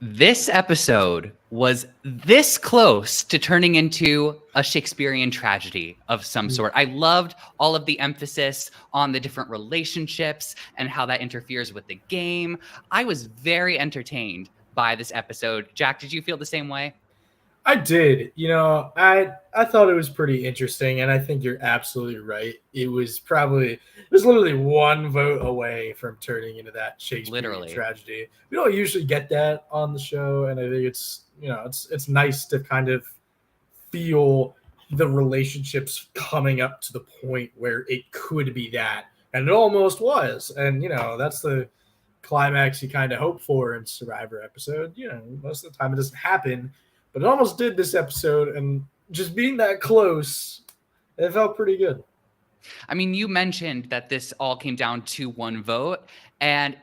This episode was this close to turning into a Shakespearean tragedy of some sort. I loved all of the emphasis on the different relationships and how that interferes with the game. I was very entertained by this episode. Jack, did you feel the same way? I did. I thought it was pretty interesting, and I think you're absolutely right. It was literally one vote away from turning into that Shakespearean tragedy. We don't usually get that on the show, and I think it's nice to kind of feel the relationships coming up to the point where it could be that, and it almost was. And that's the climax you kind of hope for in Survivor episode. Most of the time it doesn't happen. But it almost did this episode, and just being that close, it felt pretty good. I mean, you mentioned that this all came down to one vote, and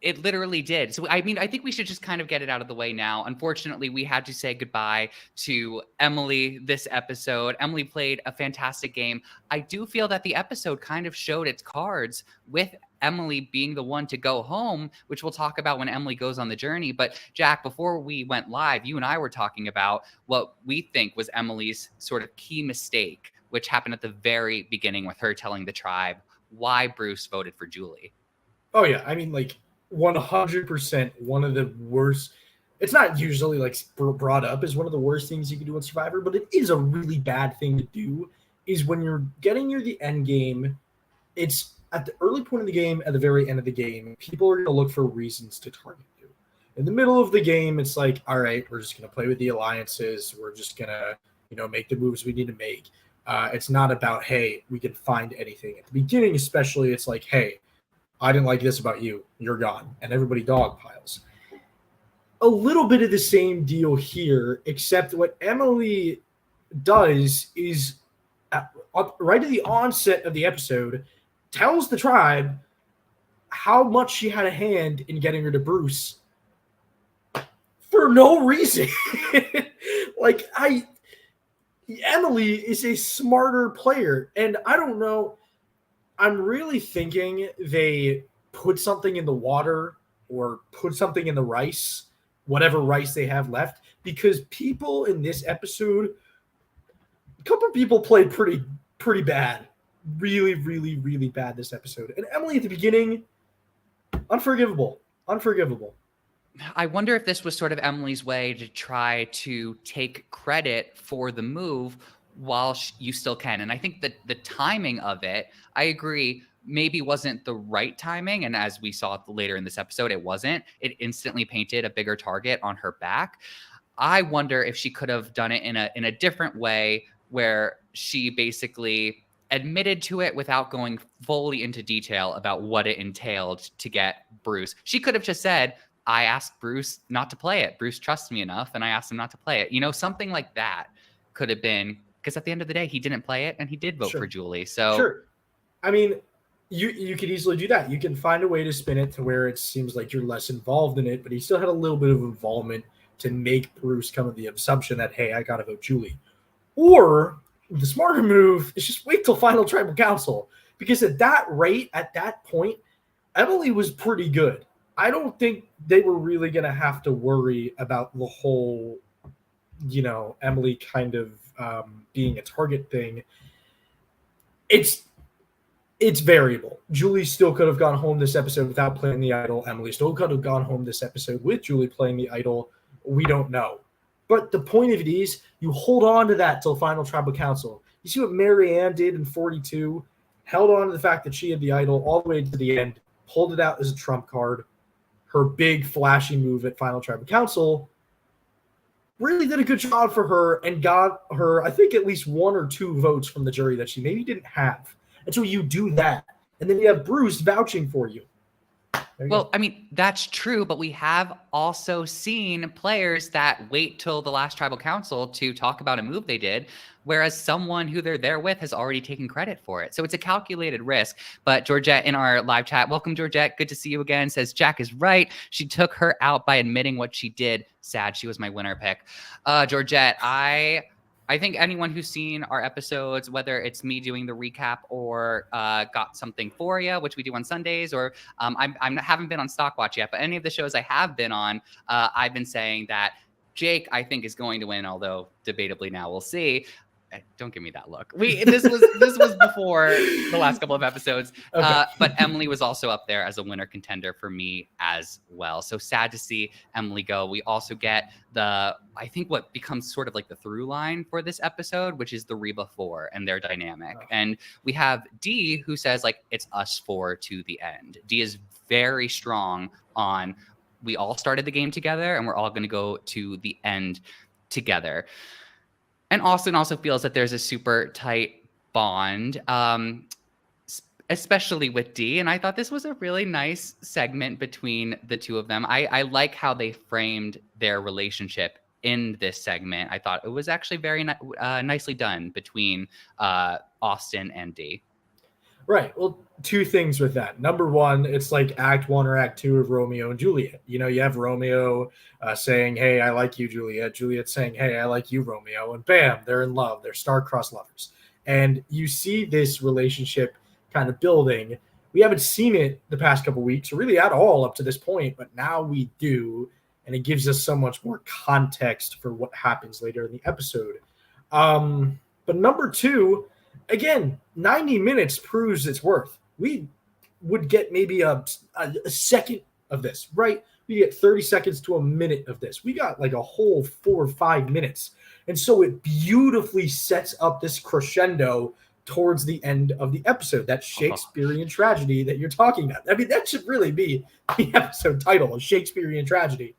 it literally did. So, I mean, I think we should just kind of get it out of the way now. Unfortunately, we had to say goodbye to Emily this episode. Emily played a fantastic game. I do feel that the episode kind of showed its cards with Emily being the one to go home, which we'll talk about when Emily goes on the journey. But Jack, before we went live, you and I were talking about what we think was Emily's sort of key mistake, which happened at the very beginning with her telling the tribe why Bruce voted for Julie. Oh, yeah. I mean, 100% one of the worst. It's not usually brought up as one of the worst things you can do in Survivor, but it is a really bad thing to do. Is when you're getting near the end game, it's at the early point of the game, at the very end of the game, people are going to look for reasons to target you. In the middle of the game, it's like, all right, we're just going to play with the alliances. We're just going to, make the moves we need to make. It's not about, hey, we can find anything. At the beginning, especially, it's like, hey, I didn't like this about you. You're gone. And everybody dogpiles. A little bit of the same deal here, except what Emily does is, right at the onset of the episode, tells the tribe how much she had a hand in getting rid of Bruce for no reason. Emily is a smarter player, and I don't know. I'm really thinking they put something in the water or put something in the rice, whatever rice they have left, because people in this episode, a couple of people played pretty bad. Really, really, really bad this episode. And Emily at the beginning, unforgivable. I wonder if this was sort of Emily's way to try to take credit for the move while you still can. And I think that the timing of it, I agree, maybe wasn't the right timing. And as we saw later in this episode, it wasn't. It instantly painted a bigger target on her back. I wonder if she could have done it in a different way where she basically admitted to it without going fully into detail about what it entailed to get Bruce. She could have just said, I asked Bruce not to play it. Bruce trusts me enough, and I asked him not to play it. Something like that could have been, because at the end of the day, he didn't play it, and he did vote for Julie. So, sure. I mean, you could easily do that. You can find a way to spin it to where it seems like you're less involved in it, but he still had a little bit of involvement to make Bruce come to the assumption that, hey, I got to vote Julie. Or the smarter move is just wait till final tribal council, because at that rate, at that point, Emily was pretty good. I don't think they were really going to have to worry about the whole, Emily kind of being a target thing. It's variable. Julie still could have gone home this episode without playing the idol. Emily still could have gone home this episode with Julie playing the idol. We don't know. But the point of it is, you hold on to that till final tribal council. You see what Marianne did in 42? Held on to the fact that she had the idol all the way to the end, pulled it out as a trump card. Her big flashy move at final tribal council really did a good job for her and got her, I think, at least 1 or 2 votes from the jury that she maybe didn't have. And so you do that. And then you have Bruce vouching for you. Well, I mean, that's true, but we have also seen players that wait till the last tribal council to talk about a move they did, whereas someone who they're there with has already taken credit for it. So it's a calculated risk. But Georgette in our live chat, welcome, Georgette. Good to see you again. Says Jack is right. She took her out by admitting what she did. Sad. She was my winner pick. Georgette, I I think anyone who's seen our episodes, whether it's me doing the recap or Got Something For Ya, which we do on Sundays, or I haven't been on Stockwatch yet, but any of the shows I have been on, I've been saying that Jake, I think, is going to win, although debatably now we'll see. Don't give me that look. This was before the last couple of episodes, Okay. but Emily was also up there as a winner contender for me as well. So sad to see Emily go. We also get I think what becomes sort of like the through line for this episode, which is the Reba 4 and their dynamic. Oh. And we have Dee, who says like it's us 4 to the end. Dee is very strong on we all started the game together and we're all going to go to the end together. And Austin also feels that there's a super tight bond, especially with Dee. And I thought this was a really nice segment between the two of them. I like how they framed their relationship in this segment. I thought it was actually very nicely done between Austin and Dee. Right. Well, two things with that. Number one, it's like Act 1 or Act 2 of Romeo and Juliet. You know, you have Romeo saying, hey, I like you, Juliet. Juliet saying, hey, I like you, Romeo. And bam, they're in love. They're star-crossed lovers. And you see this relationship kind of building. We haven't seen it the past couple weeks, or really at all up to this point, but now we do. And it gives us so much more context for what happens later in the episode. But number two, again, 90 minutes proves its worth. We would get maybe a second of this, right? We get 30 seconds to a minute of this. We got like a whole 4 or 5 minutes. And so it beautifully sets up this crescendo towards the end of the episode, that Shakespearean tragedy that you're talking about. I mean, that should really be the episode title, a Shakespearean tragedy,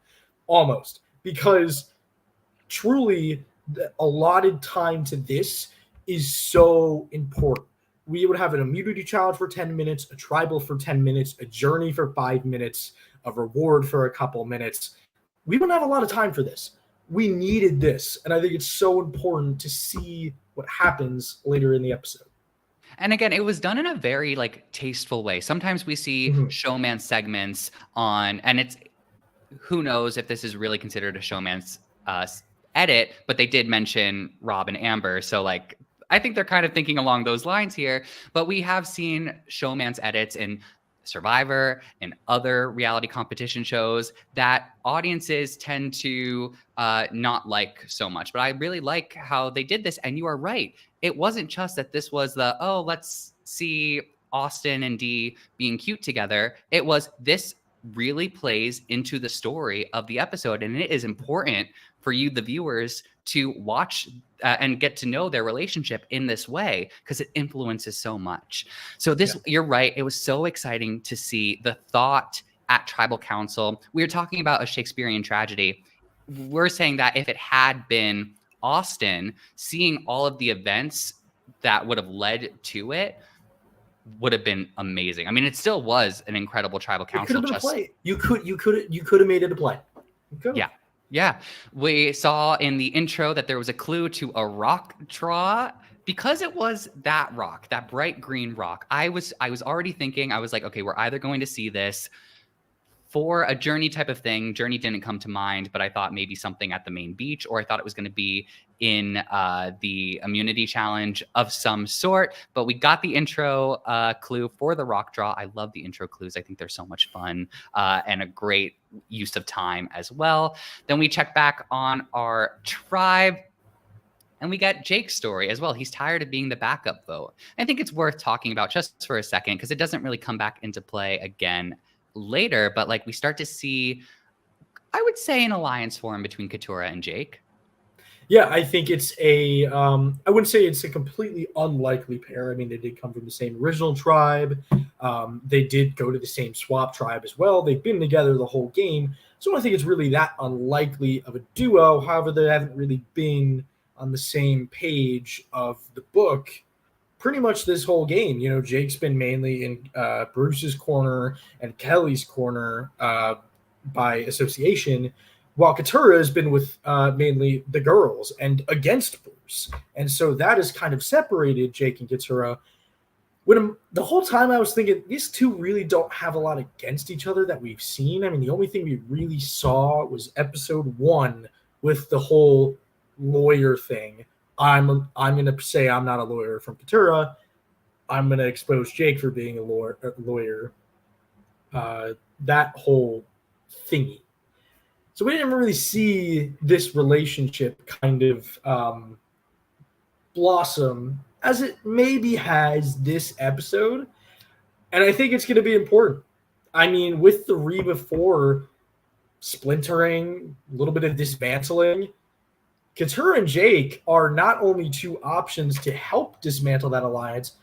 almost. Because truly, the allotted time to this is so important. We would have an immunity challenge for 10 minutes, a tribal for 10 minutes, a journey for 5 minutes, a reward for a couple minutes. We don't have a lot of time for this. We needed this. And I think it's so important to see what happens later in the episode. And again, it was done in a very like tasteful way. Sometimes we see showman segments on, and it's, who knows if this is really considered a showman's edit, but they did mention Rob and Amber. So like, I think they're kind of thinking along those lines here, but we have seen showman's edits in Survivor and other reality competition shows that audiences tend to not like so much. But I really like how they did this. And you are right. It wasn't just that this was let's see Austin and Dee being cute together. It was this really plays into the story of the episode. And it is important for you, the viewers, to watch and get to know their relationship in this way because it influences so much. So you're right. It was so exciting to see the thought at Tribal Council. We were talking about a Shakespearean tragedy. We're saying that if it had been Austin, seeing all of the events that would have led to it would have been amazing. I mean, it still was an incredible Tribal Council. It could have been a play. You could have made it a play. Yeah. We saw in the intro that there was a clue to a rock draw. Because it was that rock, that bright green rock, I was already thinking, I was like, okay, we're either going to see this for a journey type of thing. Journey didn't come to mind, but I thought maybe something at the main beach, or I thought it was going to be in the immunity challenge of some sort. But we got the intro clue for the rock draw. I love the intro clues. I think they're so much fun and a great use of time as well. Then we check back on our tribe. And we get Jake's story as well. He's tired of being the backup vote. I think it's worth talking about just for a second because it doesn't really come back into play again later. But like we start to see, I would say, an alliance form between Keturah and Jake. Yeah, I think it's I wouldn't say it's a completely unlikely pair. I mean, they did come from the same original tribe. They did go to the same swap tribe as well. They've been together the whole game. So I don't think it's really that unlikely of a duo. However, they haven't really been on the same page of the book pretty much this whole game. You know, Jake's been mainly in Bruce's corner and Kelly's corner by association, while Keturah has been with mainly the girls and against Bruce. And so that has kind of separated Jake and Keturah. The whole time I was thinking, these two really don't have a lot against each other that we've seen. I mean, the only thing we really saw was episode 1 with the whole lawyer thing. I'm gonna say I'm not a lawyer from Katura. I'm gonna expose Jake for being a lawyer. That whole thingy. So we didn't really see this relationship kind of blossom as it maybe has this episode. And I think it's going to be important. I mean, with the Reba 4 splintering, a little bit of dismantling, Katura and Jake are not only two options to help dismantle that alliance,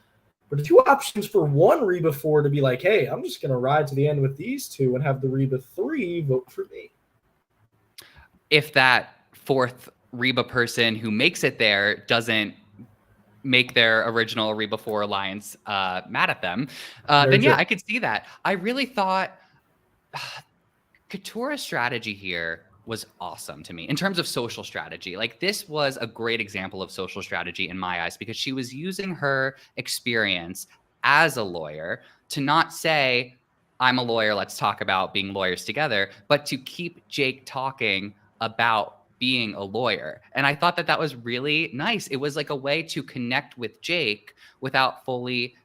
but two options for one Reba 4 to be like, hey, I'm just going to ride to the end with these two and have the Reba 3 vote for me. If that fourth Reba person who makes it there doesn't make their original Reba 4 alliance mad at them, then yeah, I could see that. I really thought Katura's strategy here was awesome to me in terms of social strategy. Like, this was a great example of social strategy in my eyes, because she was using her experience as a lawyer to not say, I'm a lawyer, let's talk about being lawyers together, but to keep Jake talking about being a lawyer. And I thought that that was really nice. It was like a way to connect with Jake without fully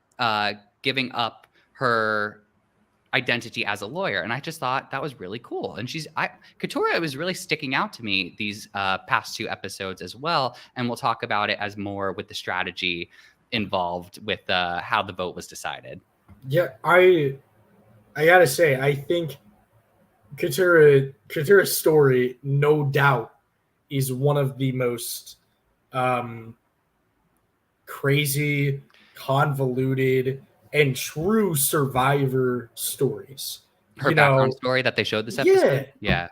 giving up her identity as a lawyer. And I just thought that was really cool. And Katura was really sticking out to me these past two episodes as well. And we'll talk about it as more with the strategy involved with how the vote was decided. Yeah, I gotta say, I think Katura's story, no doubt, is one of the most crazy, convoluted, and true Survivor stories. Her background story that they showed this episode. Yeah.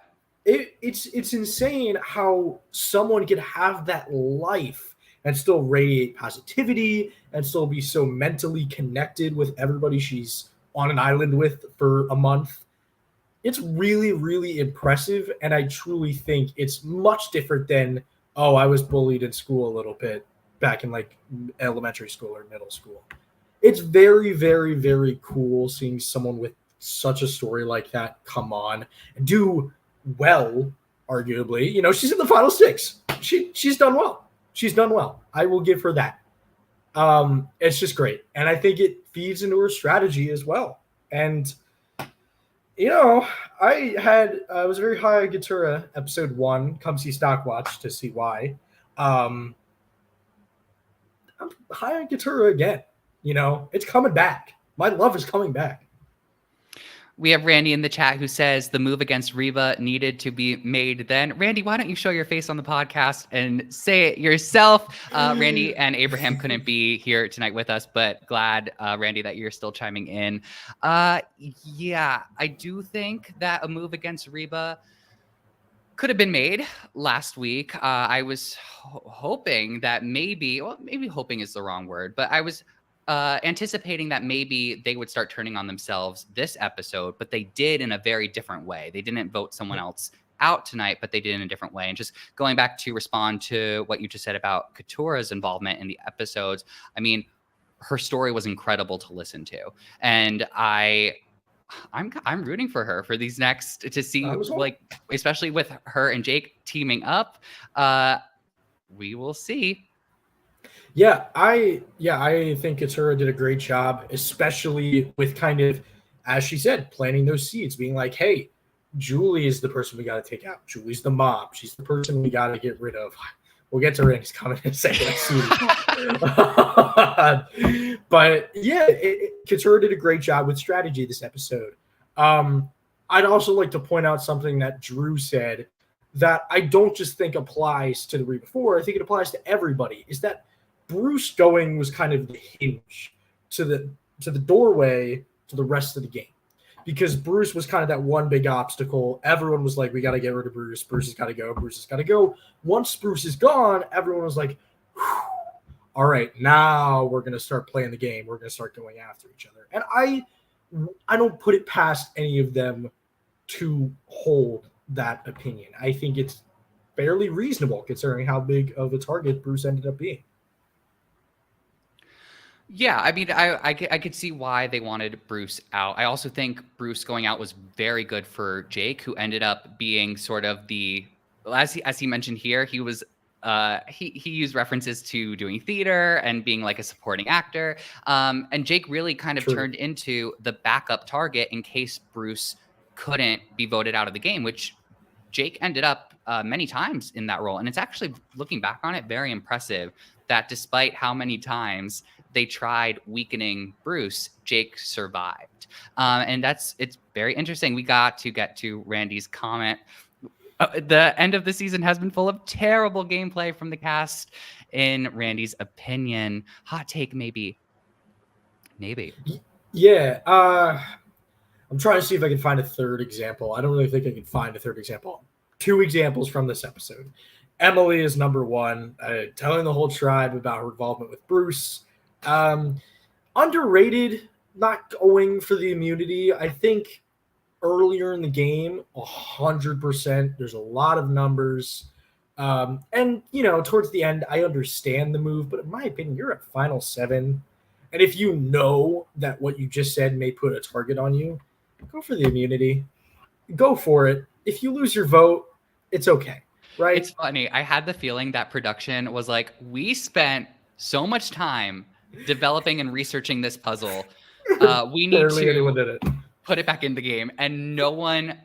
It's insane how someone could have that life and still radiate positivity and still be so mentally connected with everybody she's on an island with for a month. It's really, really impressive, and I truly think it's much different than, oh, I was bullied in school a little bit back in like elementary school or middle school. It's very, very, very cool seeing someone with such a story like that come on and do well, arguably. You know, she's in the final six. She's done well. She's done well. I will give her that. It's just great. And I think it feeds into her strategy as well. And you know, I was very high on Katura episode 1. Come see Stockwatch to see why. I'm high on Katura again. You know, it's coming back. My love is coming back. We have Randy in the chat who says the move against Reba needed to be made then. Randy, why don't you show your face on the podcast and say it yourself? Randy and Abraham couldn't be here tonight with us, but glad, Randy, that you're still chiming in. Yeah, I do think that a move against Reba could have been made last week. I was hoping that maybe hoping is the wrong word, but I was anticipating that maybe they would start turning on themselves this episode, but they did in a very different way. They didn't vote someone else out tonight, but they did in a different way. And just going back to respond to what you just said about Katura's involvement in the episodes, I mean, her story was incredible to listen to. And I'm rooting for her for these next to see, like, especially with her and Jake teaming up. We will see. Yeah, I think Katura did a great job, especially with kind of, as she said, planting those seeds, being like, hey, Julie is the person we got to take out. Julie's the mom. She's the person we got to get rid of. We'll get to Randy's comment in a second. But yeah, Katura did a great job with strategy this episode. I'd also like to point out something that Drew said that I don't just think applies to the Reba 4. I think it applies to everybody, is that Bruce going was kind of the hinge to the doorway to the rest of the game, because Bruce was kind of that one big obstacle. Everyone was like, we got to get rid of Bruce. Bruce has got to go. Bruce has got to go. Once Bruce is gone, everyone was like, all right, now we're going to start playing the game. We're going to start going after each other. And I don't put it past any of them to hold that opinion. I think it's fairly reasonable considering how big of a target Bruce ended up being. Yeah, I mean, I could see why they wanted Bruce out. I also think Bruce going out was very good for Jake, who ended up being sort of the, as he mentioned here, he was he used references to doing theater and being like a supporting actor. And Jake really kind of turned into the backup target in case Bruce couldn't be voted out of the game, which Jake ended up many times in that role. And it's actually, looking back on it, very impressive that despite how many times they tried weakening Bruce, Jake survived. And it's very interesting. We got to get to Randy's comment. The end of the season has been full of terrible gameplay from the cast, in Randy's opinion. Hot take, maybe. Yeah. I'm trying to see if I can find a third example. I don't really think I can find a third example. 2 examples from this episode. Emily is number one, telling the whole tribe about her involvement with Bruce. Underrated, not going for the immunity. I think earlier in the game, 100%. There's a lot of numbers. And, towards the end, I understand the move. But in my opinion, you're at Final 7. And if you know that what you just said may put a target on you, go for the immunity. Go for it. If you lose your vote, it's okay, right? It's funny. I had the feeling that production was like, we spent so much time developing and researching this puzzle. We need to put it back in the game, and no one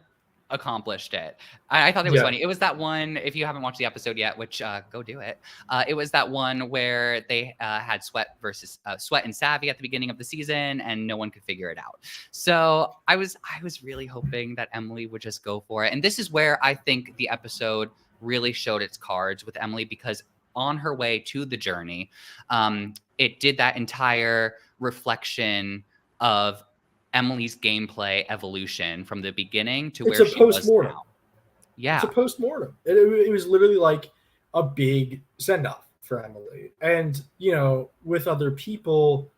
accomplished it. I thought it was funny. It was that one, if you haven't watched the episode yet, which go do it. It was that one where they had Sweat and Savvy at the beginning of the season, and no one could figure it out. So I was really hoping that Emily would just go for it. And this is where I think the episode really showed its cards with Emily, because on her way to the journey, it did that entire reflection of Emily's gameplay evolution from the beginning to where she was now. Yeah. It's a post-mortem. It was literally like a big send-off for Emily. And, with other people,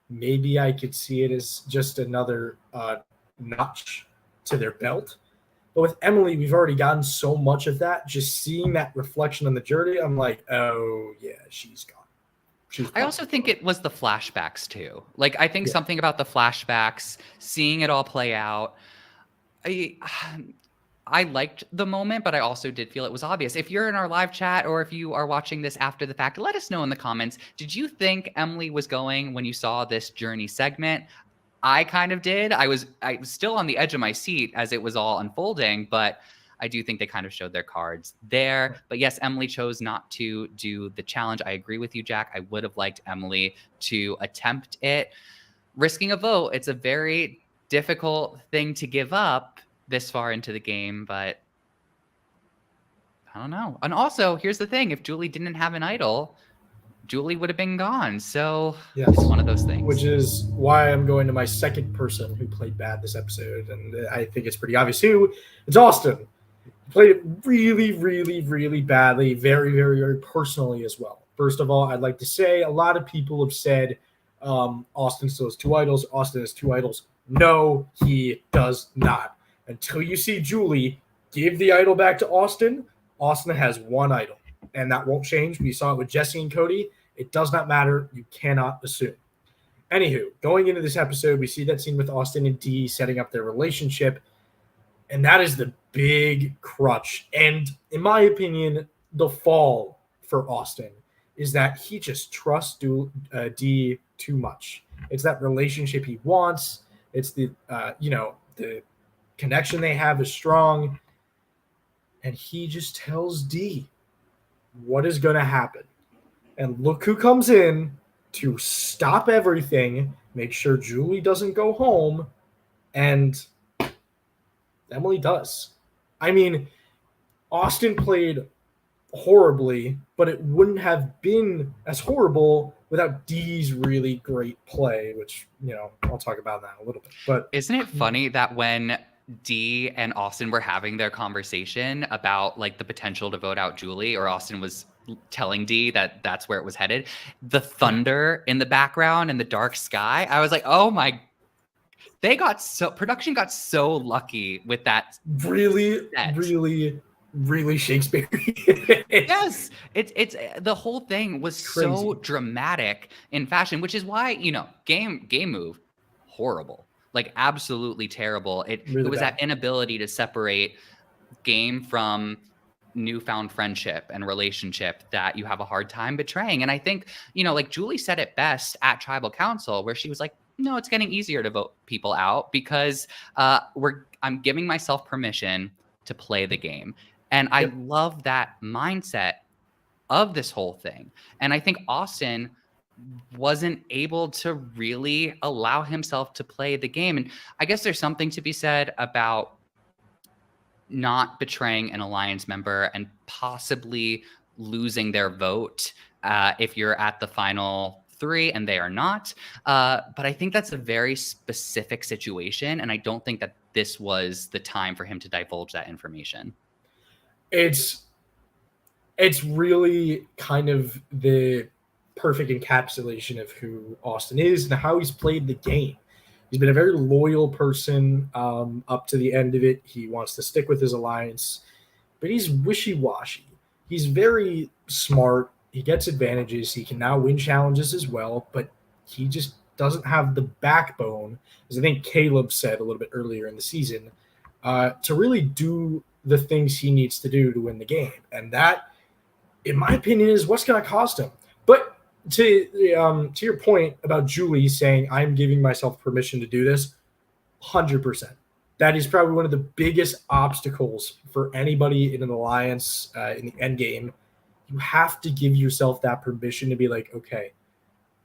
maybe I could see it as just another notch to their belt. But with Emily, we've already gotten so much of that. Just seeing that reflection on the journey, I'm like, oh, yeah, she's gone. I also think it was the flashbacks too. Like, I think something about the flashbacks, seeing it all play out. I liked the moment, but I also did feel it was obvious. If you're in our live chat, or if you are watching this after the fact, let us know in the comments. Did you think Emily was going when you saw this journey segment? I kind of did. I was still on the edge of my seat as it was all unfolding, but I do think they kind of showed their cards there. But yes, Emily chose not to do the challenge. I agree with you, Jack. I would have liked Emily to attempt it. Risking a vote, it's a very difficult thing to give up this far into the game, but I don't know. And also, here's the thing. If Julie didn't have an idol, Julie would have been gone. So it's one of those things. Which is why I'm going to my second person who played bad this episode. And I think it's pretty obvious who. It's Austin. He played it really, really, really badly. Very, very, very personally as well. First of all, I'd like to say a lot of people have said Austin still has 2 idols. Austin has 2 idols. No, he does not. Until you see Julie give the idol back to Austin, Austin has 1 idol. And that won't change. We saw it with Jesse and Cody. It does not matter. You cannot assume. Anywho, going into this episode, we see that scene with Austin and Dee setting up their relationship. And that is the big crutch. And in my opinion, the fall for Austin is that he just trusts Dee too much. It's that relationship he wants. It's the connection they have is strong. And he just tells Dee what is going to happen. And look who comes in to stop everything, make sure Julie doesn't go home, and Emily does. I mean, Austin played horribly, but it wouldn't have been as horrible without Dee's really great play, which, I'll talk about that in a little bit. But isn't it funny that when Dee and Austin were having their conversation about like the potential to vote out Julie, or Austin was telling Dee that that's where it was headed, the thunder in the background and the dark sky, I was like, oh my, production got so lucky with that. Really, set. really Shakespearean. Yes, it's the whole thing was so dramatic in fashion, which is why, game move, horrible. Like absolutely terrible. It was bad. That inability to separate game from newfound friendship and relationship that you have a hard time betraying. And I think, like Julie said it best at Tribal Council, where she was like, no, it's getting easier to vote people out because I'm giving myself permission to play the game. And I love that mindset of this whole thing. And I think Austin wasn't able to really allow himself to play the game. And I guess there's something to be said about not betraying an alliance member and possibly losing their vote if you're at the final 3 and they are not. But I think that's a very specific situation. And I don't think that this was the time for him to divulge that information. It's really kind of the perfect encapsulation of who Austin is and how he's played the game. He's been a very loyal person up to the end of it. He wants to stick with his alliance, but he's wishy-washy. He's very smart. He gets advantages. He can now win challenges as well, but he just doesn't have the backbone, as I think Caleb said a little bit earlier in the season, to really do the things he needs to do to win the game. And that, in my opinion, is what's going to cost him. But to your point about Julie saying, I'm giving myself permission to do this, 100%. That is probably one of the biggest obstacles for anybody in an alliance in the end game. You have to give yourself that permission to be like, okay,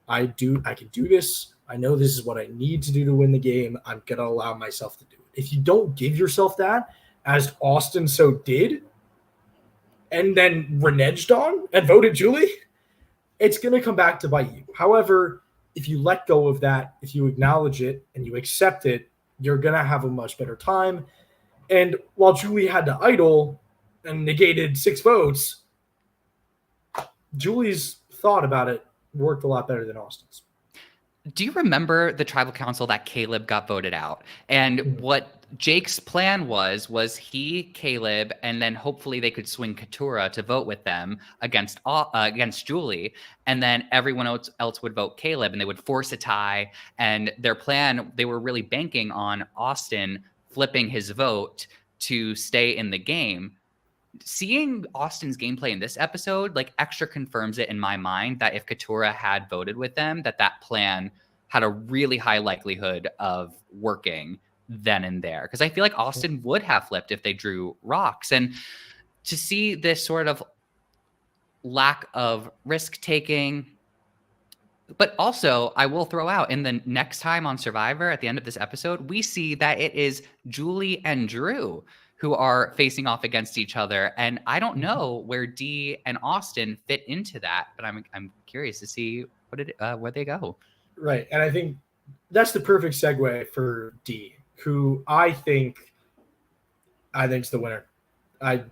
I can do this. I know this is what I need to do to win the game. I'm going to allow myself to do it. If you don't give yourself that, as Austin so did, and then reneged on and voted Julie, it's going to come back to bite you. However, if you let go of that, if you acknowledge it and you accept it, you're going to have a much better time. And while Julie had to idle and negated 6 votes, Julie's thought about it worked a lot better than Austin's. Do you remember the Tribal Council that Caleb got voted out? And what Jake's plan was he, Caleb, and then hopefully they could swing Katurah to vote with them against Julie, and then everyone else would vote Caleb, and they would force a tie. And their plan, they were really banking on Austin flipping his vote to stay in the game. Seeing Austin's gameplay in this episode, like, extra confirms it in my mind that if Katurah had voted with them, that plan had a really high likelihood of working then and there. Because I feel like Austin would have flipped if they drew rocks. And to see this sort of lack of risk taking, but also I will throw out, in the next time on Survivor, at the end of this episode, we see that it is Julie and Drew who are facing off against each other. And I don't know where Dee and Austin fit into that, but I'm curious to see where they go. Right. And I think that's the perfect segue for Dee, who I think's the winner. I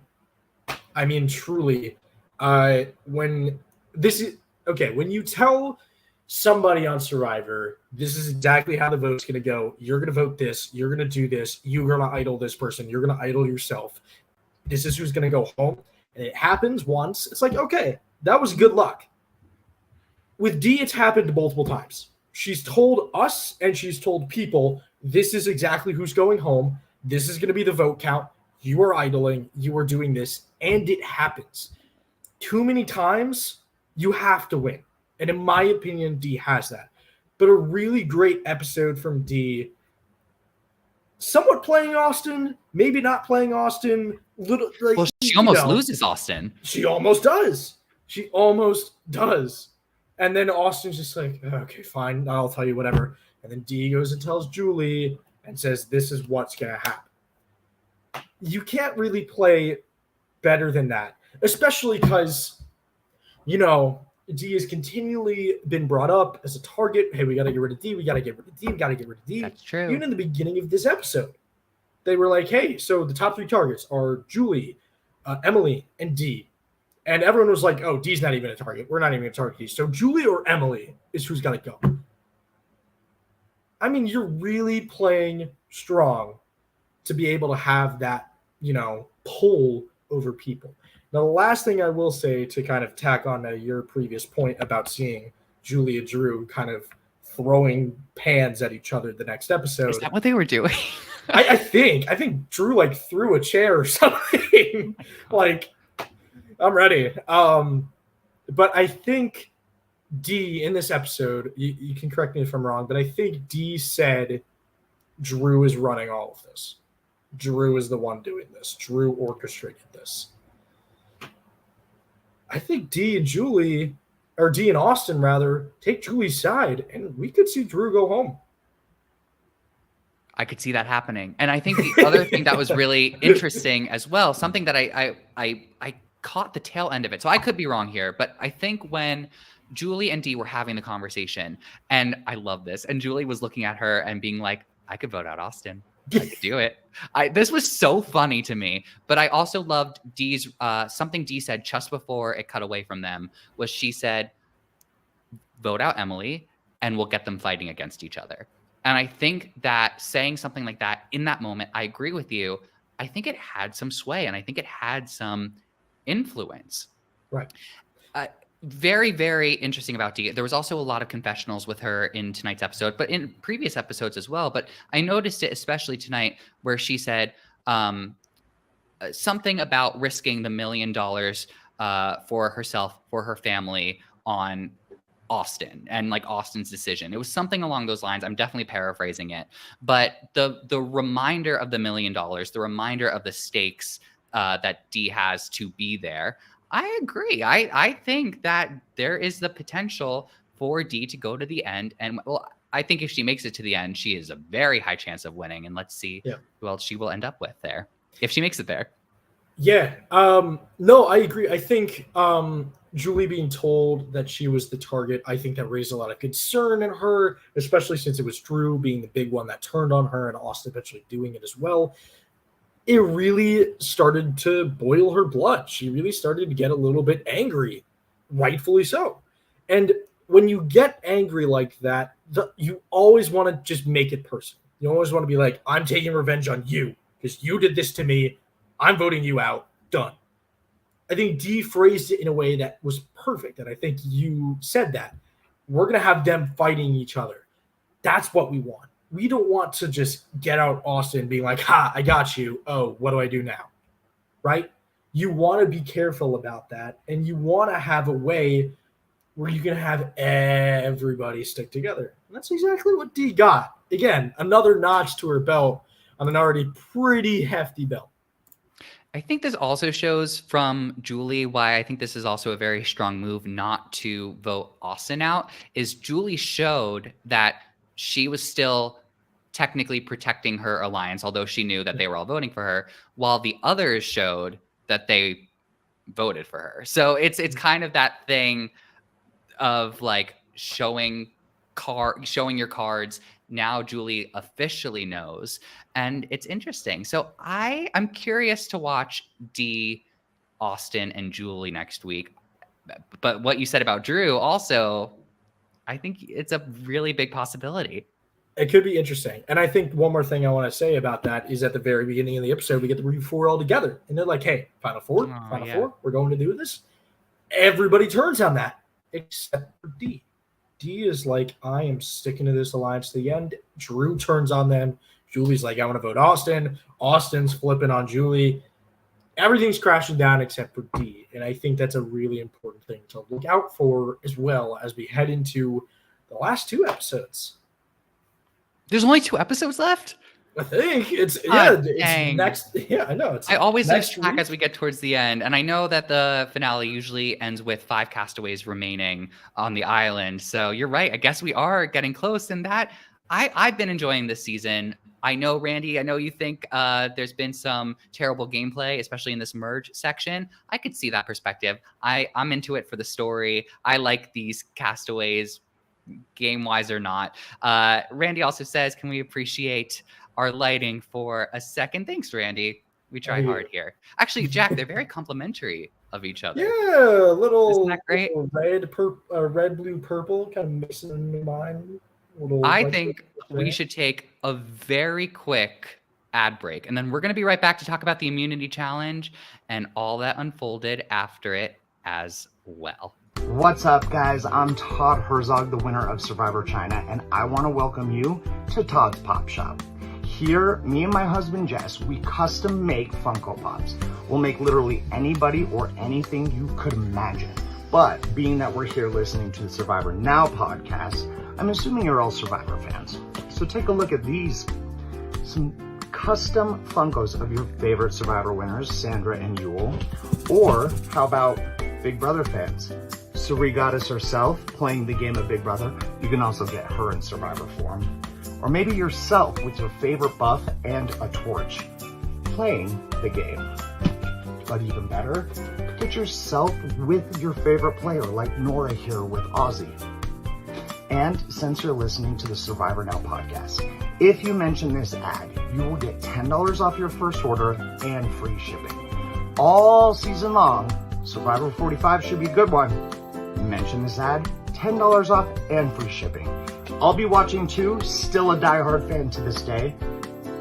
mean, truly, when you tell somebody on Survivor, this is exactly how the vote's going to go. You're going to vote this. You're going to do this. You're going to idle this person. You're going to idle yourself. This is who's going to go home. And it happens once. It's like, okay, that was good luck. With Dee, it's happened multiple times. She's told us and she's told people, this is exactly who's going home. This is going to be the vote count. You are idling. You are doing this. And it happens. Too many times, you have to win. And in my opinion, Dee has that. But a really great episode from Dee, somewhat playing Austin, maybe not playing Austin. Well, she almost loses Austin. She almost does. And then Austin's just like, okay, fine, I'll tell you whatever. And then Dee goes and tells Julie and says, this is what's going to happen. You can't really play better than that, especially because, Dee has continually been brought up as a target. Hey, we got to get rid of Dee. We got to get rid of Dee. We got to get rid of Dee. That's true. Even in the beginning of this episode, they were like, hey, so the top 3 targets are Julie, Emily, and Dee. And everyone was like, oh, Dee's not even a target. We're not even going to target Dee. So Julie or Emily is who's got to go. I mean, you're really playing strong to be able to have that, pull over people. Now, the last thing I will say to kind of tack on to your previous point about seeing Julie and Drew kind of throwing pans at each other the next episode. Is that what they were doing? I think Drew threw a chair or something. I'm ready. But I think D in this episode, you can correct me if I'm wrong, but I think D said Drew is running all of this. Drew is the one doing this. Drew orchestrated this. I think D and Austin rather, take Julie's side, and we could see Drew go home. I could see that happening. And I think the other thing that was really interesting as well, something that I caught the tail end of it. So I could be wrong here, but I think when Julie and Dee were having the conversation, and I love this, and Julie was looking at her and being like, I could vote out Austin. I could do it. This was so funny to me, but I also loved Dee's, something Dee said just before it cut away from them was she said, vote out Emily and we'll get them fighting against each other. And I think that saying something like that in that moment, I agree with you. I think it had some sway and I think it had some influence. Right. Very, very interesting about Dee. There was also a lot of confessionals with her in tonight's episode, but in previous episodes as well. But I noticed it especially tonight where she said something about risking the $1 million for herself, for her family on Austin and like Austin's decision. It was something along those lines. I'm definitely paraphrasing it, but the reminder of the $1 million, the reminder of the stakes that Dee has to be there. I agree. I think that there is the potential for Dee to go to the end. And well, I think if she makes it to the end, she is a very high chance of winning. And let's see who else she will end up with there if she makes it there. Yeah. No, I agree. I think Julie being told that she was the target, I think that raised a lot of concern in her, especially since it was Drew being the big one that turned on her and Austin eventually doing it as well. It really started to boil her blood. She really started to get a little bit angry, rightfully so. And when you get angry like that, you always want to just make it personal. You always want to be like, I'm taking revenge on you because you did this to me. I'm voting you out. Done. I think Dee phrased it in a way that was perfect. And I think you said that. We're going to have them fighting each other. That's what we want. We don't want to just get out Austin being like, ha, I got you. Oh, what do I do now? Right? You want to be careful about that. And you want to have a way where you can have everybody stick together. And that's exactly what Dee got. Again, another notch to her belt on an already pretty hefty belt. I think this also shows from Julie why I think this is also a very strong move not to vote Austin out, is Julie showed that she was still technically protecting her alliance, although she knew that they were all voting for her, while the others showed that they voted for her. So it's kind of that thing of like showing your cards. Now Julie officially knows, and it's interesting. So I'm curious to watch Dee, Austin, and Julie next week. But what you said about Drew also, I think it's a really big possibility. It could be interesting. And I think one more thing I want to say about that is at the very beginning of the episode, we get the Review 4 all together. And they're like, hey, Final Four, Four, we're going to do this. Everybody turns on that except for Dee. Dee is like, I am sticking to this alliance to the end. Drew turns on them. Julie's like, I want to vote Austin. Austin's flipping on Julie. Everything's crashing down except for Dee. And I think that's a really important thing to look out for as well as we head into the last 2 episodes. There's only 2 episodes left? I think it's next. Yeah, I know. I always lose track as we get towards the end, and I know that the finale usually ends with 5 castaways remaining on the island. So you're right. I guess we are getting close. And that I've been enjoying this season. I know, Randy. I know you think there's been some terrible gameplay, especially in this merge section. I could see that perspective. I'm into it for the story. I like these castaways, game-wise or not. Randy also says, "Can we appreciate our lighting for a second?" Thanks, Randy. We try hard here. Actually, Jack, they're very complimentary of each other. Yeah, isn't that great? Red, blue, purple, kind of mixing in mine. I think we should take a very quick ad break, and then we're going to be right back to talk about the immunity challenge and all that unfolded after it as well. What's up, guys? I'm Todd Herzog, the winner of Survivor China, and I want to welcome you to Todd's Pop Shop. Here, me and my husband Jess, we custom make Funko Pops. We'll make literally anybody or anything you could imagine. But being that we're here listening to the Survivor Now podcast, I'm assuming you're all Survivor fans. So take a look at these. Some custom Funkos of your favorite Survivor winners, Sandra and Yule. Or how about Big Brother fans? Suri Goddess herself playing the game of Big Brother. You can also get her in Survivor form. Or maybe yourself with your favorite buff and a torch playing the game. But even better, get yourself with your favorite player like Nora here with Ozzy. And since you're listening to the Survivor Now podcast, if you mention this ad, you will get $10 off your first order and free shipping. All season long, Survivor 45 should be a good one. Mention this ad, $10 off and free shipping. I'll be watching too, still a diehard fan to this day.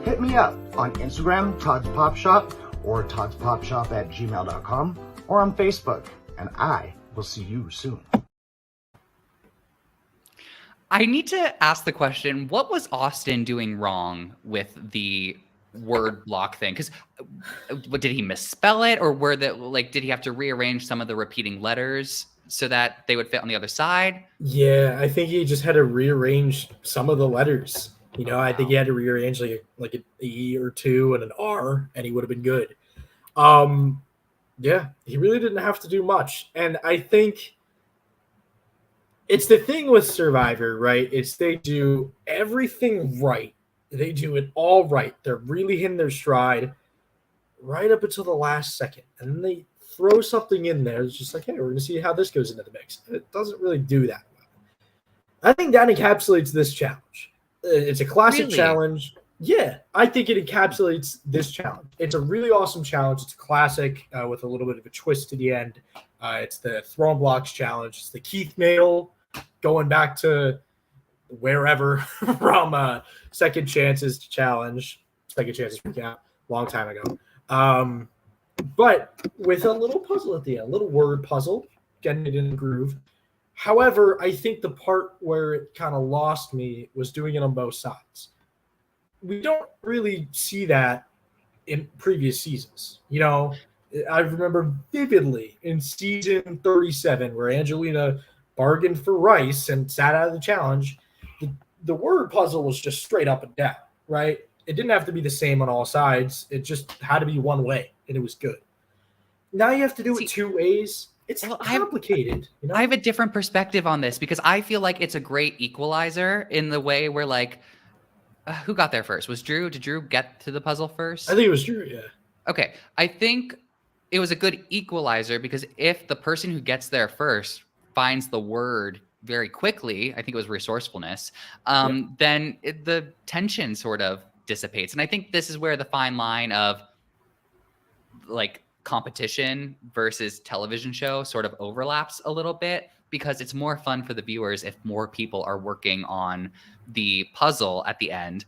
Hit me up on Instagram, Todd's Pop Shop, or toddspopshop@gmail.com, or on Facebook, and I will see you soon. I need to ask the question, what was Austin doing wrong with the word block thing? Because did he misspell it, or did he have to rearrange some of the repeating letters so that they would fit on the other side? Yeah, I think he just had to rearrange some of the letters. I think he had to rearrange like an E or two and an R, and he would have been good. Yeah, he really didn't have to do much. And I think it's the thing with Survivor, right? It's they do everything right. They do it all right. They're really hitting their stride right up until the last second. And then they throw something in there. It's just like, hey, we're going to see how this goes into the mix. It doesn't really do that well. I think that encapsulates this challenge. It's a classic challenge. Yeah, I think it encapsulates this challenge. It's a really awesome challenge. It's a classic with a little bit of a twist to the end. It's the Throne Blocks challenge. It's the Keith Mail going back to wherever from Second Chances challenge. Second Chances recap, long time ago. But with a little puzzle at the end, a little word puzzle, getting it in the groove. However, I think the part where it kind of lost me was doing it on both sides. We don't really see that in previous seasons. I remember vividly in season 37 where Angelina bargained for rice and sat out of the challenge. The word puzzle was just straight up and down, right? It didn't have to be the same on all sides. It just had to be one way, and it was good. Now you have to do it two ways. It's complicated. I have a different perspective on this because I feel like it's a great equalizer in the way where, like, who got there first? Was Drew? Did Drew get to the puzzle first? I think it was Drew, yeah. Okay. I think it was a good equalizer because if the person who gets there first finds the word very quickly, I think it was resourcefulness, then the tension sort of dissipates. And I think this is where the fine line of like competition versus television show sort of overlaps a little bit, because it's more fun for the viewers if more people are working on the puzzle at the end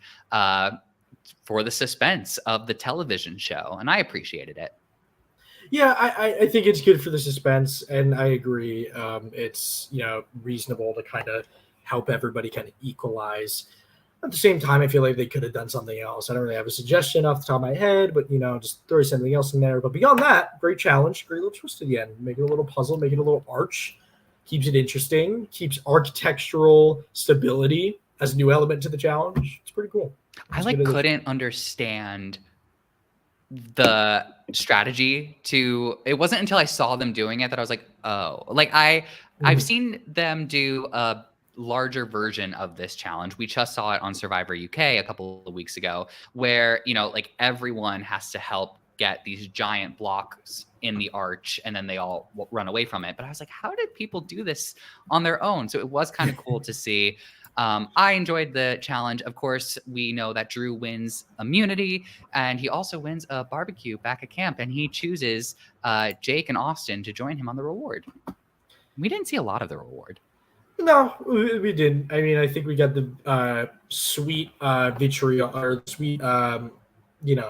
for the suspense of the television show. And I appreciated it. Yeah, I think it's good for the suspense, and I agree. It's reasonable to kind of help everybody kind of equalize. At the same time, I feel like they could have done something else. I don't really have a suggestion off the top of my head, but just throw something else in there. But beyond that, great challenge, great little twist at the end. Make it a little puzzle, make it a little arch, keeps it interesting, keeps architectural stability as a new element to the challenge. It's pretty cool. Couldn't understand the strategy it wasn't until I saw them doing it that I was like, oh, like I've seen them do a larger version of this challenge. We just saw it on Survivor UK a couple of weeks ago where, like everyone has to help get these giant blocks in the arch and then they all run away from it. But I was like, how did people do this on their own? So it was kind of cool to see. I enjoyed the challenge. Of course, we know that Drew wins immunity, and he also wins a barbecue back at camp, and he chooses Jake and Austin to join him on the reward. We didn't see a lot of the reward. No, we didn't. I mean, I think we got the sweet vitriol, or sweet,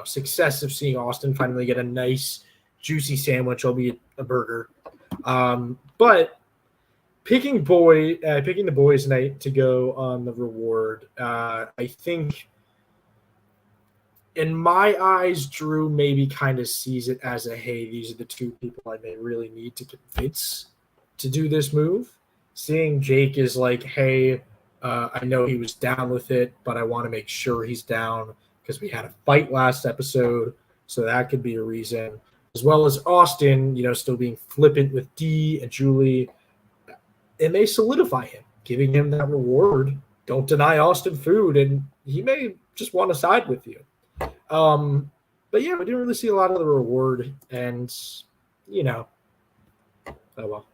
success of seeing Austin finally get a nice, juicy sandwich, albeit a burger. But picking the boys' night to go on the reward, I think in my eyes, Drew maybe kind of sees it as a, hey, these are the two people I may really need to convince to do this move. Seeing Jake is like, hey, I know he was down with it, but I want to make sure he's down because we had a fight last episode, so that could be a reason. As well as Austin, still being flippant with Dee and Julie. It may solidify him, giving him that reward. Don't deny Austin food, and he may just want to side with you. But yeah, we didn't really see a lot of the reward, and oh well.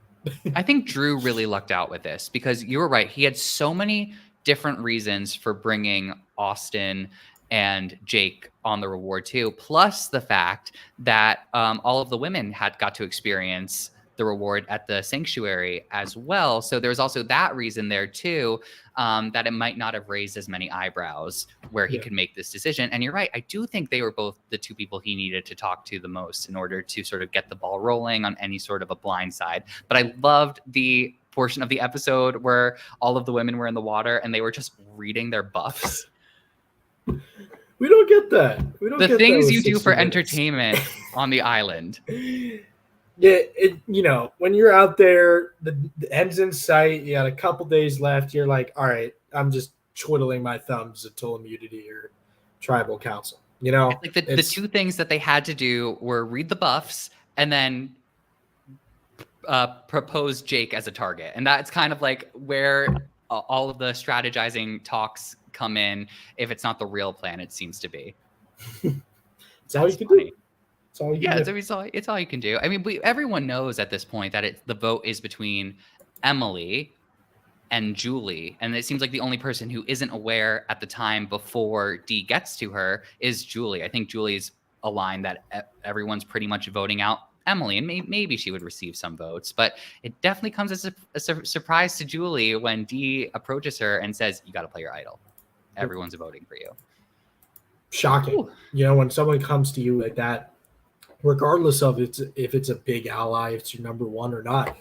I think Drew really lucked out with this because you were right. He had so many different reasons for bringing Austin and Jake on the reward too, plus the fact that all of the women had got to experience the reward at the sanctuary as well. So there's also that reason there too, that it might not have raised as many eyebrows where he could make this decision. And you're right. I do think they were both the two people he needed to talk to the most in order to sort of get the ball rolling on any sort of a blind side. But I loved the portion of the episode where all of the women were in the water and they were just reading their buffs. We don't get that. We don't the get things that you do for 60 minutes. entertainment on the island. Yeah, when you're out there, the end's in sight. You got a couple days left. You're like, all right, I'm just twiddling my thumbs until immunity or tribal council. Like the two things that they had to do were read the buffs and then propose Jake as a target, and that's kind of like where all of the strategizing talks come in. If it's not the real plan, it seems to be. It's all you can do. It's all you can do. It's all you can do. I mean, everyone knows at this point that the vote is between Emily and Julie, and it seems like the only person who isn't aware at the time before Dee gets to her is Julie. I think Julie's aligned that everyone's pretty much voting out Emily, and maybe she would receive some votes, but it definitely comes as a surprise to Julie when Dee approaches her and says, "You got to play your idol. Everyone's voting for you." Shocking. Ooh. When someone comes to you like that, regardless of if it's a big ally, if it's your number one or not,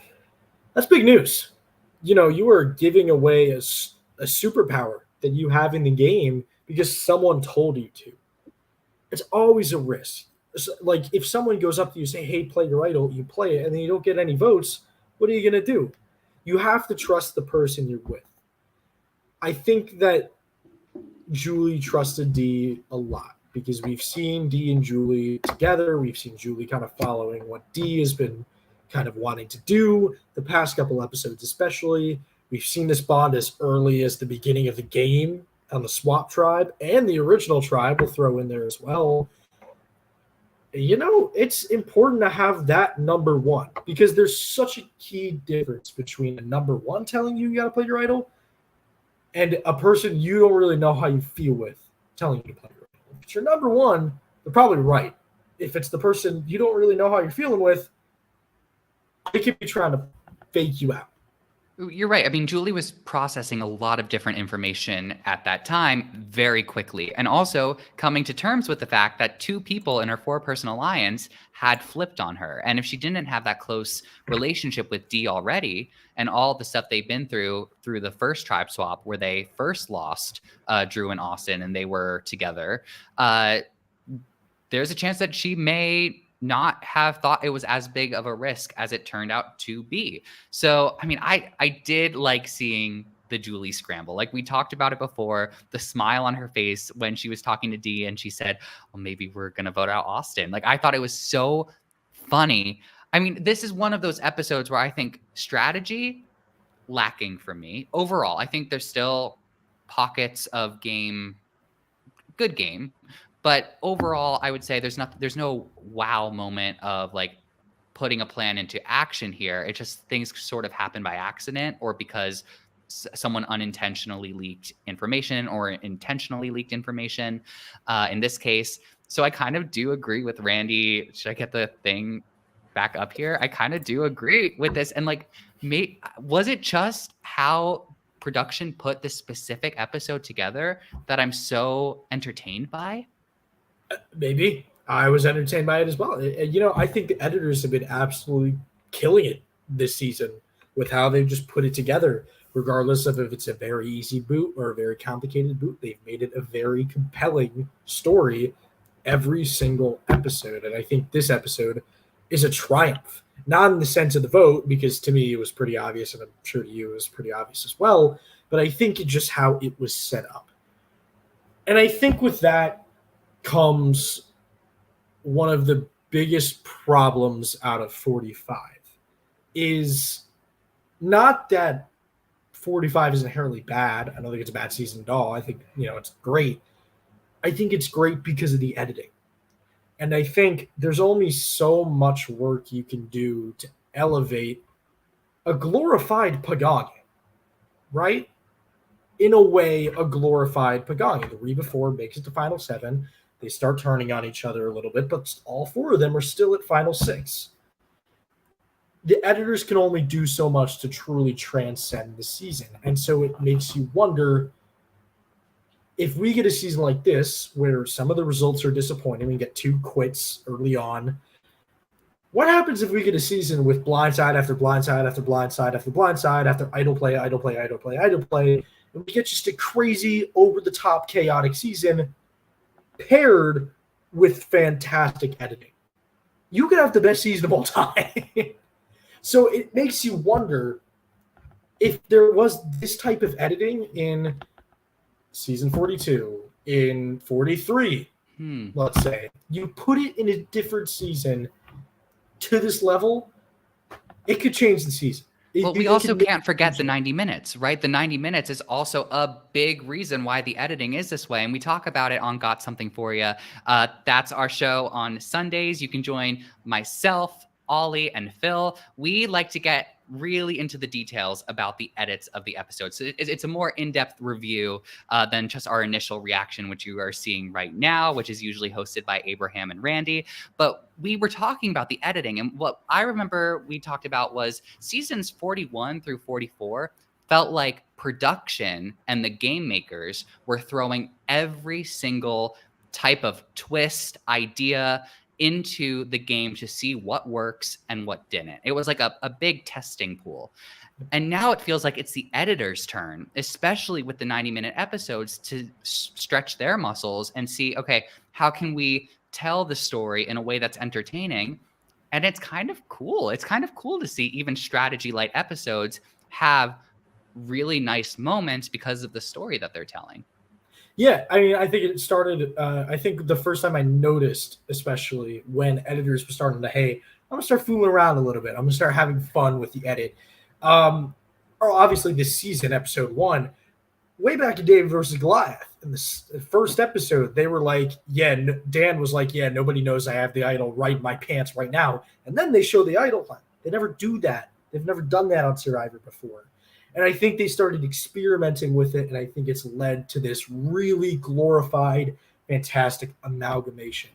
that's big news. You are giving away a superpower that you have in the game because someone told you to. It's always a risk. Like if someone goes up to you and say, hey, play your idol, you play it, and then you don't get any votes, what are you going to do? You have to trust the person you're with. I think that Julie trusted Dee a lot because we've seen Dee and Julie together. We've seen Julie kind of following what Dee has been kind of wanting to do the past couple episodes especially. We've seen this bond as early as the beginning of the game on the swap tribe, and the original tribe will throw in there as well. It's important to have that number one because there's such a key difference between a number one telling you got to play your idol and a person you don't really know how you feel with telling you to play your idol. If it's your number one, they're probably right. If it's the person you don't really know how you're feeling with, they could be trying to fake you out. You're right. I mean, Julie was processing a lot of different information at that time very quickly, and also coming to terms with the fact that two people in her four-person alliance had flipped on her. And if she didn't have that close relationship with Dee already, and all the stuff they've been through the first tribe swap where they first lost Drew and Austin and they were together, there's a chance that she may not have thought it was as big of a risk as it turned out to be. So, I mean, I did like seeing the Julie scramble. Like we talked about it before, the smile on her face when she was talking to Dee and she said, well, maybe we're going to vote out Austin. Like I thought it was so funny. I mean, this is one of those episodes where I think strategy lacking for me. Overall, I think there's still pockets of good game. But overall, I would say there's no wow moment of like putting a plan into action here. It just things sort of happen by accident or because someone unintentionally leaked information or intentionally leaked information in this case. So I kind of do agree with Randy. Should I get the thing back up here? I kind of do agree with this. And like, was it just how production put this specific episode together that I'm so entertained by? Maybe. I was entertained by it as well. I think the editors have been absolutely killing it this season with how they've just put it together, regardless of if it's a very easy boot or a very complicated boot. They've made it a very compelling story every single episode. And I think this episode is a triumph, not in the sense of the vote, because to me it was pretty obvious, and I'm sure to you it was pretty obvious as well, but I think it's just how it was set up. And I think with that comes one of the biggest problems out of 45 is not that 45 is inherently bad. I don't think it's a bad season at all. I think, it's great. I think it's great because of the editing. And I think there's only so much work you can do to elevate a glorified Pagani, right? In a way, a glorified Pagani. The Reba 4 makes it to Final 7. They start turning on each other a little bit, but all 4 of them are still at Final 6. The editors can only do so much to truly transcend the season. And so it makes you wonder, if we get a season like this, where some of the results are disappointing, we get 2 quits early on, what happens if we get a season with blindside after blindside after blindside after blindside after idle play, idle play, idle play, idle play, and we get just a crazy, over-the-top, chaotic season paired with fantastic editing? You could have the best season of all time. So it makes you wonder, if there was this type of editing in season 42, in 43, let's say, you put it in a different season to this level, it could change the season. Well, we also can't forget the 90 minutes, right? The 90 minutes is also a big reason why the editing is this way. And we talk about it on Got Something For You. That's our show on Sundays. You can join myself, Ollie, and Phil. We like to get really into the details about the edits of the episode. So it's a more in-depth review than just our initial reaction, which you are seeing right now, which is usually hosted by Abraham and Randy. But we were talking about the editing, and what I remember we talked about was seasons 41 through 44 felt like production and the game makers were throwing every single type of twist, idea into the game to see what works and what didn't. It was like a big testing pool. And now it feels like it's the editor's turn, especially with the 90-minute episodes, to stretch their muscles and see, okay, how can we tell the story in a way that's entertaining? And it's kind of cool. It's kind of cool to see even strategy light episodes have really nice moments because of the story that they're telling. Yeah, I mean, I think it started, I think the first time I noticed, especially when editors were starting to, hey, I'm going to start fooling around a little bit. I'm going to start having fun with the edit. Or obviously this season, episode 1, way back in David versus Goliath. In the first episode, they were like, Dan was like, nobody knows I have the idol right in my pants right now. And then they show the idol. They never do that. They've never done that on Survivor before. And I think they started experimenting with it, and I think it's led to this really glorified, fantastic amalgamation.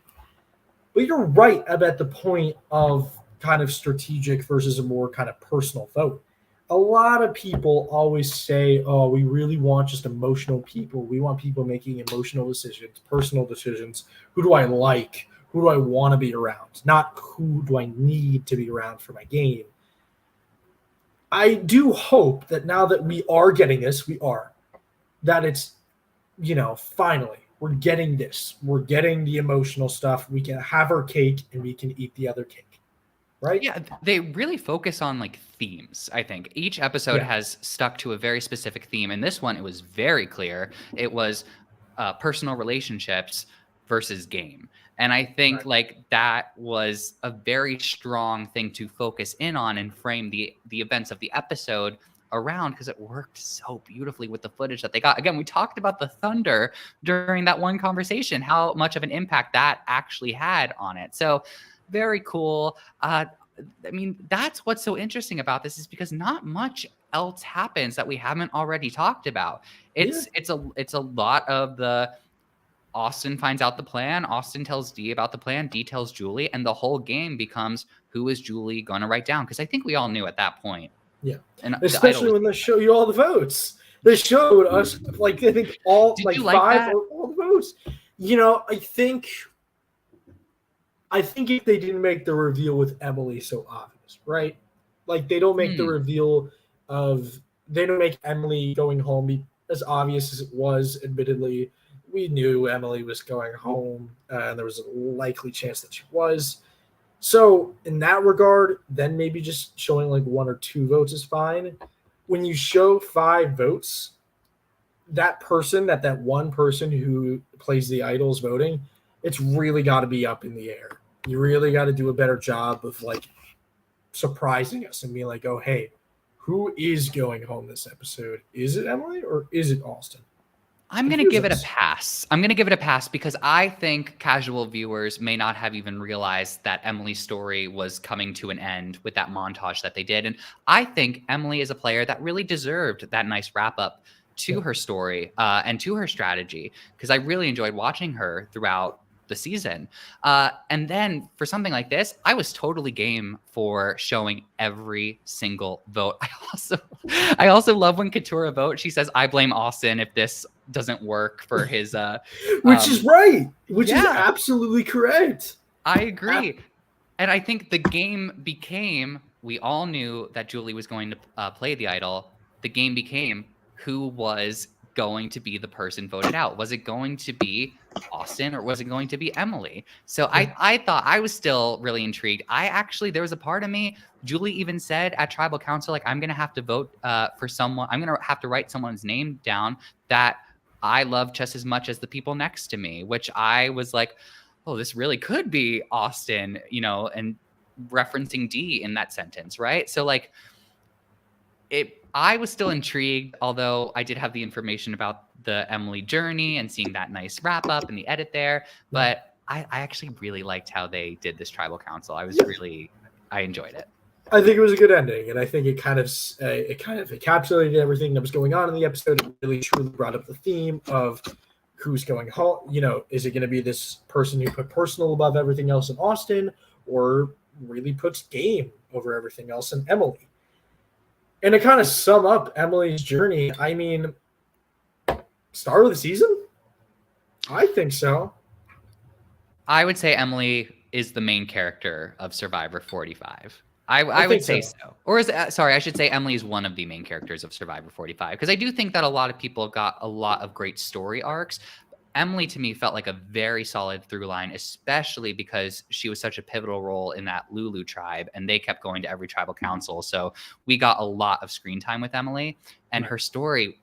But you're right about the point of kind of strategic versus a more kind of personal vote. A lot of people always say, oh, we really want just emotional people. We want people making emotional decisions, personal decisions. Who do I like? Who do I want to be around? Not who do I need to be around for my game. I do hope that now that we are getting this, that it's, finally, we're getting this. We're getting the emotional stuff. We can have our cake and we can eat the other cake, right? Yeah, they really focus on like themes, I think. Each episode has stuck to a very specific theme. And this one, it was very clear. It was personal relationships versus game. And I think that was a very strong thing to focus in on and frame the events of the episode around, because it worked so beautifully with the footage that they got. Again, we talked about the thunder during that one conversation, how much of an impact that actually had on it. So very cool. I mean, that's what's so interesting about this, is because not much else happens that we haven't already talked about. It's a lot of the Austin finds out the plan. Austin tells Dee about the plan. Dee tells Julie, and the whole game becomes, who is Julie going to write down? Because I think we all knew at that point. Yeah, and especially when they show you all the votes. They showed us I think all Did you 5 or all the votes. I think if they didn't make the reveal with Emily so obvious, right? Like they don't make the reveal they don't make Emily going home as obvious as it was, admittedly. we knew Emily was going home, and there was a likely chance that she was. So in that regard, then maybe just showing like 1 or 2 votes is fine. When you show 5 votes, that one person who plays the idols voting, it's really got to be up in the air. You really got to do a better job of like surprising us and being like, oh, hey, who is going home this episode? Is it Emily or is it Austin? I'm going to give it a pass. I'm going to give it a pass because I think casual viewers may not have even realized that Emily's story was coming to an end with that montage that they did. And I think Emily is a player that really deserved that nice wrap up to her story and to her strategy, because I really enjoyed watching her throughout the season. And then for something like this, I was totally game for showing every single vote. I also love when Katurah votes. She says, I blame Austin if this doesn't work for his which is right, which is absolutely correct. I agree. And I think the game became, we all knew that Julie was going to play the idol. The game became, who was going to be the person voted out? Was it going to be Austin or was it going to be Emily? So I thought, I was still really intrigued. There was a part of me, Julie even said at Tribal Council, like, I'm going to have to vote for someone. I'm going to have to write someone's name down that I love just as much as the people next to me, which I was like, oh, this really could be Austin, and referencing D in that sentence, right? So like, I was still intrigued, although I did have the information about the Emily journey and seeing that nice wrap up and the edit there. But I actually really liked how they did this Tribal Council. I enjoyed it. I think it was a good ending, and I think it kind of encapsulated everything that was going on in the episode. It really truly brought up the theme of who's going home. Is it going to be this person who put personal above everything else in Austin, or really puts game over everything else in Emily? And to kind of sum up Emily's journey, I mean, start of the season? I think so. I would say Emily is the main character of Survivor 45. I would say so. Or I should say Emily is one of the main characters of Survivor 45. Because I do think that a lot of people got a lot of great story arcs. Emily, to me, felt like a very solid through line, especially because she was such a pivotal role in that Lulu tribe, and they kept going to every tribal council. So we got a lot of screen time with Emily and her story.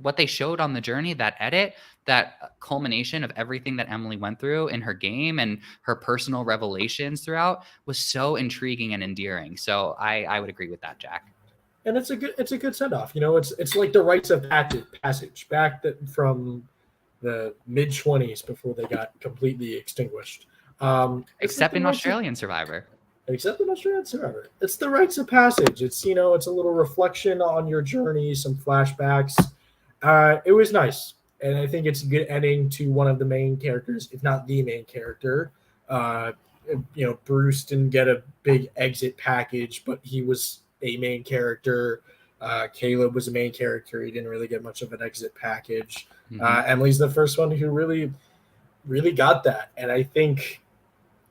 What they showed on the journey, that edit, that culmination of everything that Emily went through in her game and her personal revelations throughout was so intriguing and endearing. So I would agree with that, Jack. And it's a good send off. It's like the rites of passage back from the mid-20s before they got completely extinguished. Except in Australian Survivor. Except in Australian Survivor. It's the rites of passage. It's it's a little reflection on your journey, some flashbacks. It was nice. And I think it's a good ending to one of the main characters, if not the main character. Bruce didn't get a big exit package, but he was a main character. Caleb was a main character. He didn't really get much of an exit package. Emily's the first one who really, really got that. And I think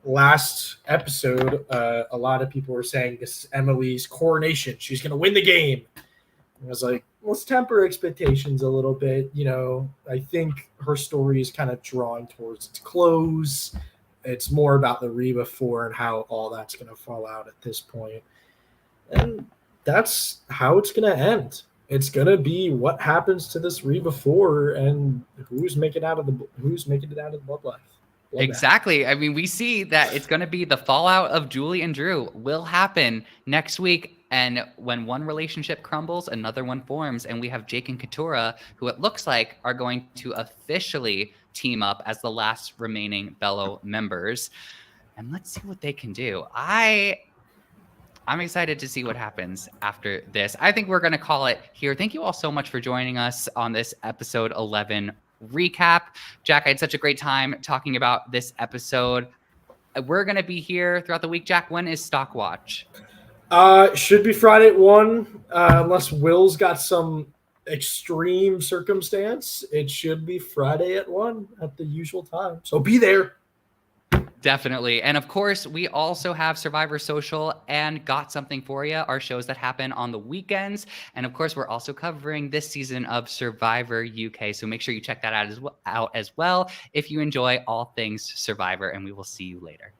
last episode, a lot of people were saying this is Emily's coronation. She's going to win the game. And I was like, let's temper expectations a little bit. I think her story is kind of drawing towards its close. It's more about the Reba 4 and how all that's going to fall out at this point. And that's how it's going to end. It's going to be what happens to this Reba 4 and who's making it out of the bloodbath. Exactly. I mean, we see that it's going to be the fallout of Julie and Drew will happen next week. And when one relationship crumbles, another one forms. And we have Jake and Katurah, who it looks like are going to officially team up as the last remaining Bello members. And let's see what they can do. I'm excited to see what happens after this. I think we're going to call it here. Thank you all so much for joining us on this episode 11 recap. Jack, I had such a great time talking about this episode. We're going to be here throughout the week. Jack, when is Stock Watch? Should be Friday at 1, unless Will's got some extreme circumstance. It should be Friday at 1 at the usual time. So be there. Definitely. And of course, we also have Survivor Social and Got Something For You, our shows that happen on the weekends. And of course, we're also covering this season of Survivor UK. So make sure you check that out as well if you enjoy all things Survivor, and we will see you later.